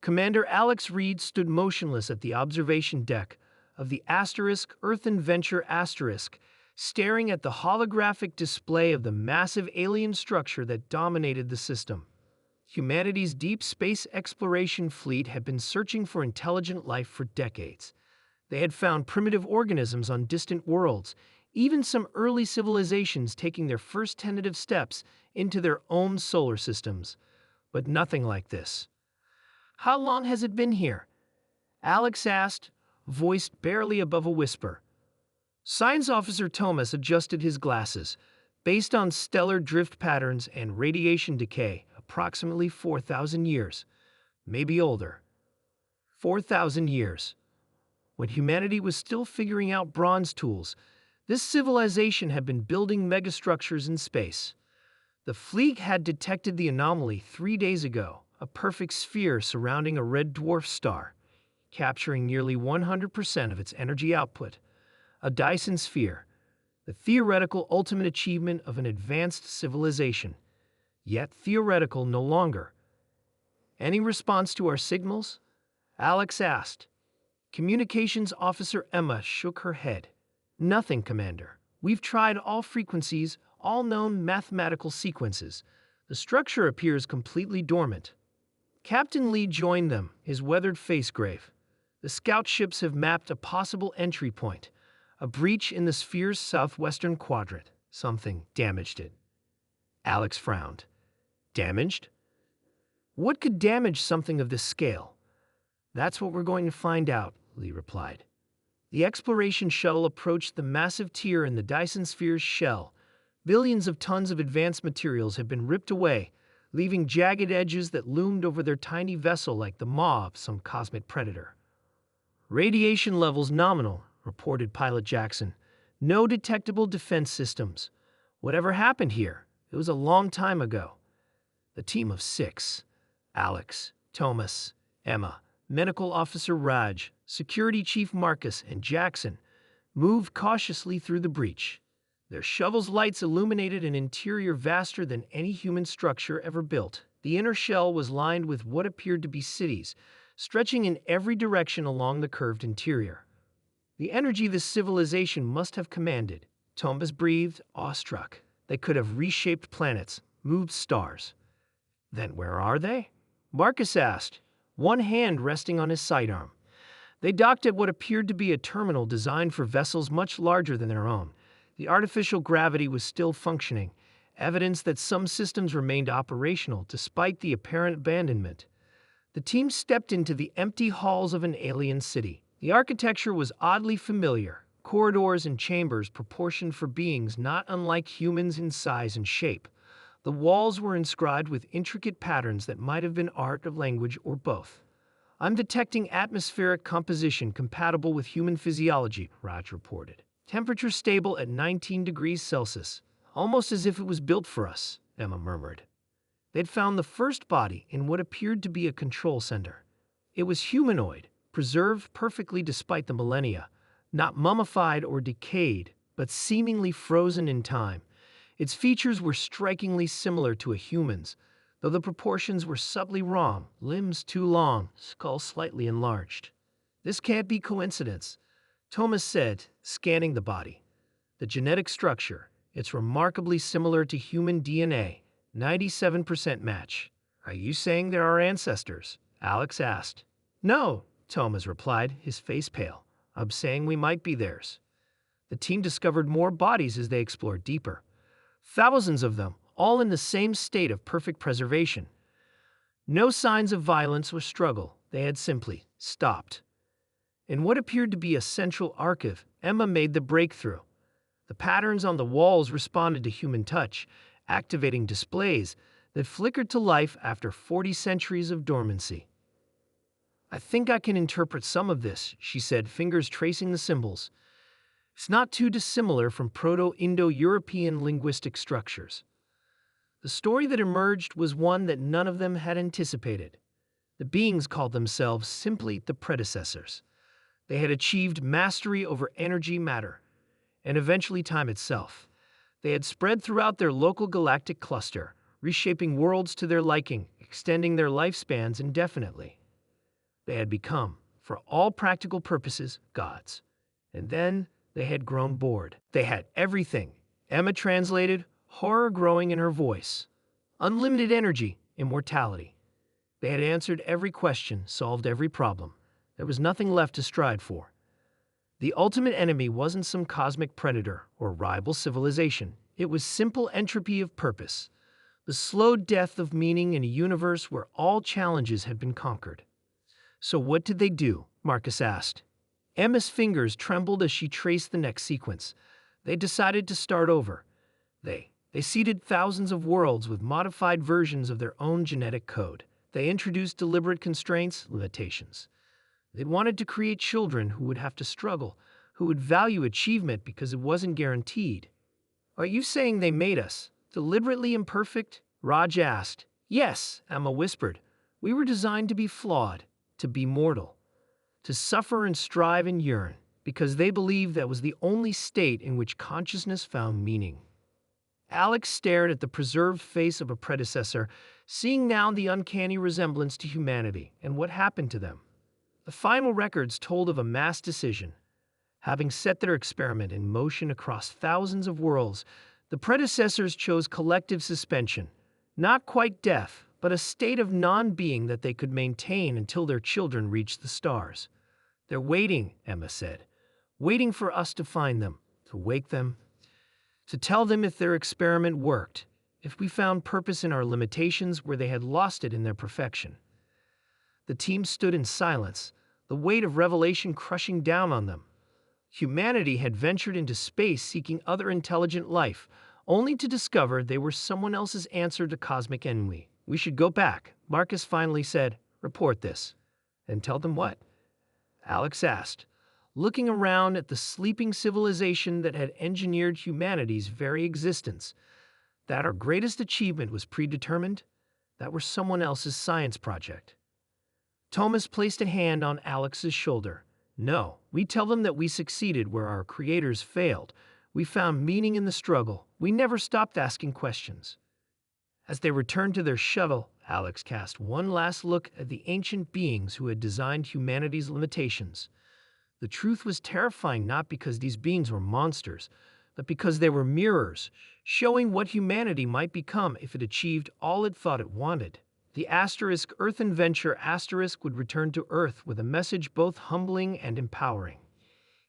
Commander Alex Reed stood motionless at the observation deck of the Earthen Venture staring at the holographic display of the massive alien structure that dominated the system. Humanity's deep space exploration fleet had been searching for intelligent life for decades. They had found primitive organisms on distant worlds, even some early civilizations taking their first tentative steps into their own solar systems. But nothing like this. "How long has it been here?" Alex asked, voiced barely above a whisper. Science Officer Thomas adjusted his glasses. Based on stellar drift patterns and radiation decay, approximately 4,000 years. Maybe older. 4,000 years. When humanity was still figuring out bronze tools, this civilization had been building megastructures in space. The fleet had detected the anomaly 3 days ago, a perfect sphere surrounding a red dwarf star, capturing nearly 100% of its energy output. A Dyson sphere, the theoretical ultimate achievement of an advanced civilization. Yet theoretical no longer. "Any response to our signals?" Alex asked. Communications Officer Emma shook her head. "Nothing, Commander. We've tried all frequencies, all known mathematical sequences. The structure appears completely dormant." Captain Lee joined them, his weathered face grave. "The scout ships have mapped a possible entry point, a breach in the sphere's southwestern quadrant. Something damaged it." Alex frowned. "Damaged? What could damage something of this scale?" "That's what we're going to find out," Lee replied. The exploration shuttle approached the massive tear in the Dyson sphere's shell. Billions of tons of advanced materials had been ripped away, leaving jagged edges that loomed over their tiny vessel like the maw of some cosmic predator. "Radiation levels nominal," reported Pilot Jackson. "No detectable defense systems. Whatever happened here, it was a long time ago." The team of 6, Alex, Thomas, Emma, Medical Officer Raj, Security Chief Marcus, and Jackson, moved cautiously through the breach. Their shovels' lights illuminated an interior vaster than any human structure ever built. The inner shell was lined with what appeared to be cities, stretching in every direction along the curved interior. The energy this civilization must have commanded, Thomas breathed, awestruck. They could have reshaped planets, moved stars. "Then where are they?" Marcus asked, one hand resting on his sidearm. They docked at what appeared to be a terminal designed for vessels much larger than their own. The artificial gravity was still functioning, evidence that some systems remained operational despite the apparent abandonment. The team stepped into the empty halls of an alien city. The architecture was oddly familiar, corridors and chambers proportioned for beings not unlike humans in size and shape. The walls were inscribed with intricate patterns that might have been art or language or both. "I'm detecting atmospheric composition compatible with human physiology," Raj reported. "Temperature stable at 19 degrees Celsius, almost as if it was built for us," Emma murmured. They'd found the first body in what appeared to be a control center. It was humanoid, preserved perfectly despite the millennia, not mummified or decayed, but seemingly frozen in time. Its features were strikingly similar to a human's, though the proportions were subtly wrong, limbs too long, skull slightly enlarged. "This can't be coincidence," Thomas said, scanning the body. "The genetic structure, it's remarkably similar to human DNA, 97% match." "Are you saying they're our ancestors?" Alex asked. "No," Thomas replied, his face pale. "I'm saying we might be theirs." The team discovered more bodies as they explored deeper. Thousands of them, all in the same state of perfect preservation. No signs of violence or struggle, they had simply stopped. In what appeared to be a central archive, Emma made the breakthrough. The patterns on the walls responded to human touch, activating displays that flickered to life after 40 centuries of dormancy. "I think I can interpret some of this," she said, fingers tracing the symbols. "It's not too dissimilar from Proto-Indo-European linguistic structures." The story that emerged was one that none of them had anticipated. The beings called themselves simply the predecessors. They had achieved mastery over energy matter, and eventually time itself. They had spread throughout their local galactic cluster, reshaping worlds to their liking, extending their lifespans indefinitely. They had become, for all practical purposes, gods. And then they had grown bored. They had everything. Emma translated, horror growing in her voice. Unlimited energy, immortality. They had answered every question, solved every problem. There was nothing left to strive for. The ultimate enemy wasn't some cosmic predator or rival civilization. It was simple entropy of purpose, the slow death of meaning in a universe where all challenges had been conquered. So what did they do? Marcus asked. Emma's fingers trembled as she traced the next sequence. They decided to start over. They seeded thousands of worlds with modified versions of their own genetic code. They introduced deliberate constraints, limitations. They wanted to create children who would have to struggle, who would value achievement because it wasn't guaranteed. Are you saying they made us deliberately imperfect? Raj asked. Yes, Emma whispered. We were designed to be flawed, to be mortal, to suffer and strive and yearn, because they believed that was the only state in which consciousness found meaning. Alex stared at the preserved face of a predecessor, seeing now the uncanny resemblance to humanity and what happened to them. The final records told of a mass decision. Having set their experiment in motion across thousands of worlds, the predecessors chose collective suspension, not quite death, but a state of non-being that they could maintain until their children reached the stars. They're waiting, Emma said, waiting for us to find them, to wake them, to tell them if their experiment worked, if we found purpose in our limitations where they had lost it in their perfection. The team stood in silence, the weight of revelation crushing down on them. Humanity had ventured into space seeking other intelligent life, only to discover they were someone else's answer to cosmic ennui. We should go back, Marcus finally said. Report this. And tell them what? Alex asked, looking around at the sleeping civilization that had engineered humanity's very existence. That our greatest achievement was predetermined? That we're someone else's science project? Thomas placed a hand on Alex's shoulder. No, we tell them that we succeeded where our creators failed. We found meaning in the struggle. We never stopped asking questions. As they returned to their shuttle, Alex cast one last look at the ancient beings who had designed humanity's limitations. The truth was terrifying not because these beings were monsters, but because they were mirrors, showing what humanity might become if it achieved all it thought it wanted. The Earth Adventure would return to Earth with a message both humbling and empowering.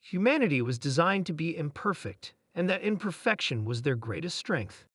Humanity was designed to be imperfect, and that imperfection was their greatest strength.